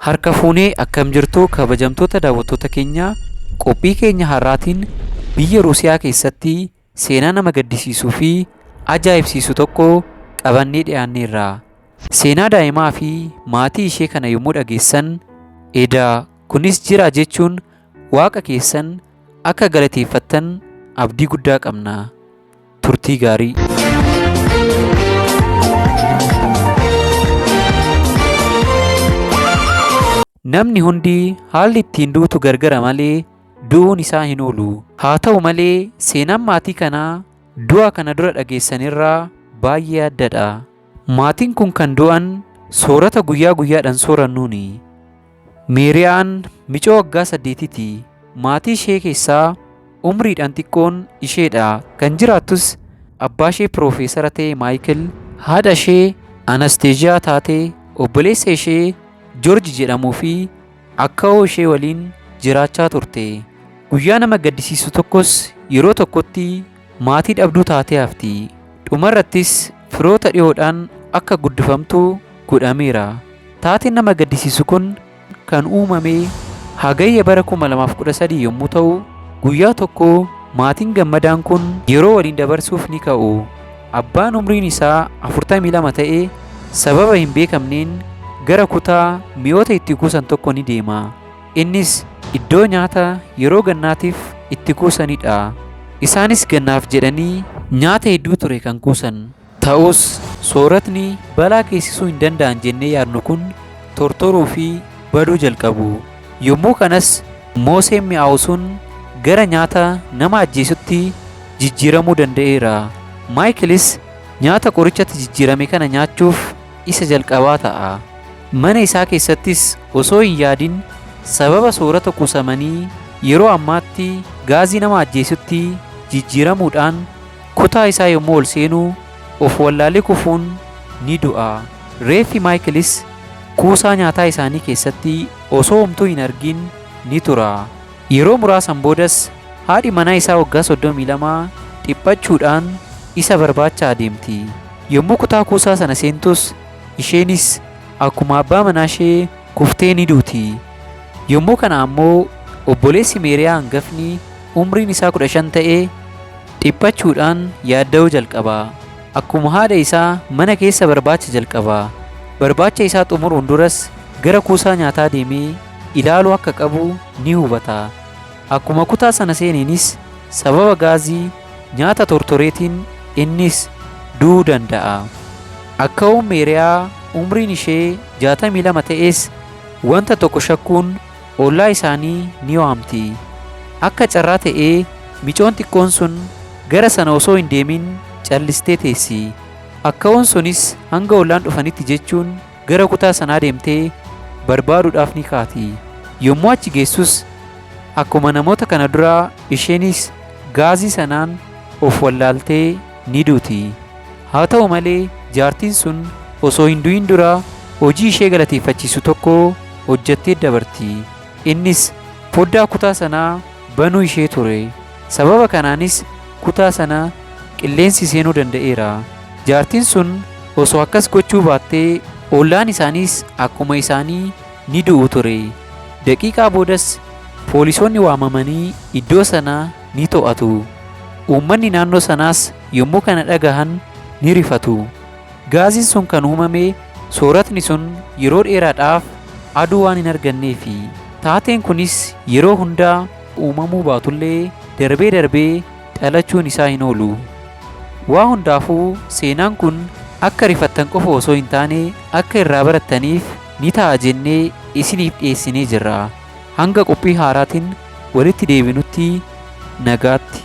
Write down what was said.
Harka fuunee akkam jirtu kabajamtoota daawwattoota keenya. Qophii keenya har'aatiin biyya Ruusiyaa keessatti seenaa nama gaddisiisuu fi ajaa'ibsiisu tokko qabannee dhiyaanneerra. Seenaa daa'imaa fi maatii ishee kana yommuu dhageessan, edaa kunis jira jechuun Waaqa keessan akka galateeffattan abdii guddaa qabna. Turtii gaarii. Namni hundi haalli ittiin duutu gargara malee du'uun isaa hin oolu. Haa ta'u malee seenaan maatii kanaa du'a kana dura dhageessanirraa baay'ee addadha. Maatiin kun kan du'an soorata guyyaa guyyaadhaan soorannuuni. Meeriyaan micoo waggaa 8ti. Maatii ishee keessaa umriidhaan xiqqoon isheedha. Kan jiraattus abbaa ishee Piroofeesara ta'e Maayikil, haadha ishee Anasteeziyaa taate, obboleessa ishee Joorji jedhamuu fi akka'oo ishee waliin jiraachaa turte. Guyyaa nama gaddisiisu tokkos yeroo tokkotti maatii dhabduu taatee hafti. Dhumarrattis firoota dhiyoodhaan akka guddifamtu godhameera. Taateen nama gaddisiisu kun kan uumame hagayya bara 2013 yommuu ta'u, guyyaa tokko maatiin gammadaan kun yeroo waliin dabarsuuf ni ka'u. Abbaan umriin isaa 42 ta'e sababa hin beekamneen gara kutaa mi'oota itti kuusan tokko ni deema. Innis iddoo nyaata yeroo gannaatiif itti kuusanidha. Isaanis gannaaf jedhanii nyaata hedduu ture kan kuusan. Ta'us sooratni balaa geessisuu hin danda'an jennee yaadnu kun tortoruu fi baduu jalqabu. Yommuu kanas mooseen mi'aawu sun gara nyaata nama ajjeesutti jijjiiramuu danda'eera. Maayikilis nyaata qorichatti jijjiirame kana nyaachuuf isa jalqabaa ta'a. Mana isaa keessattis osoo hin yaadin sababa soorata kuusamanii yeroo ammaatti gaazii nama ajjeesutti jijjiiramuudhaan kutaa isaa yommuu ol seenu of wallaalee kufuun ni du'a. Reeffi Maayikilis kuusaa nyaataa isaanii keessatti osoo homtuu hin argin ni tura. Yeroo muraasan boodas haadhi manaa isaa waggaa 32 dhiphachuudhaan isa barbaachaa adeemti. Yommuu kutaa kuusaa sana seentus isheenis akkuma abbaa manaa ishee kuftee ni duuti. Yommuu kana ammoo obboleessi Meeriyaa hangafni umriin isaa 15 ta'e dhiphachuudhaan yaadda'uu jalqaba. Akkuma haadha isaa mana keessa barbaacha jalqaba. Barbaacha isaa xumuruun duras gara kuusaa nyaataa deemee ilaaluu akka qabu ni hubata. Akkuma kutaa sana seeneenis sababa gaazii nyaata tortoreetiin innis du'uu danda'a. Akka'uun Meeriyaa umriin ishee 62 ta'es wanta tokko shakkuun ollaa isaanii ni waamti. Akka carraa ta'ee micoon xiqqoon sun gara sana osoo hin deemin callistee teessi. Akka'uun sunis hanga ollaan dhufanitti jechuun gara kutaa sanaa deemtee barbaaduudhaaf ni kaati. Yommuu achi geessus akkuma namoota kana duraa isheenis gaazii sanaan of wallaaltee ni duuti. Haa ta'u malee jaartiin sun osoo hin du'in dura hojii ishee galateeffachiisu tokko hojjettee dabarti. Innis foddaa kutaa sanaa banuu ishee ture. Sababa kanaanis kutaa sana qilleensi seenuu danda'eera. Jaartiin sun osoo akkas gochuu baattee ollaan isaaniis akkuma isaanii ni du'u ture. Daqiiqaa boodas poolisoonni waamamanii iddoo sana ni to'atu. Uummanni naannoo sanaas yommuu kana dhagahan ni rifatu. Gaaziin sun kan uumame sooratni sun yeroo dheeraadhaaf aduu waan hin arganneefi. Taateen kunis yeroo hundaa uumamuu baatullee darbee darbee dhalachuun isaa hin oolu. Waa hundaafuu seenaan kun akka rifattan qofa osoo hin taane akka irraa barattaniif ni ta'a jennee isiniif dhiyeessinee jirra. Hanga qophii haaraatiin walitti deebinutti nagaatti.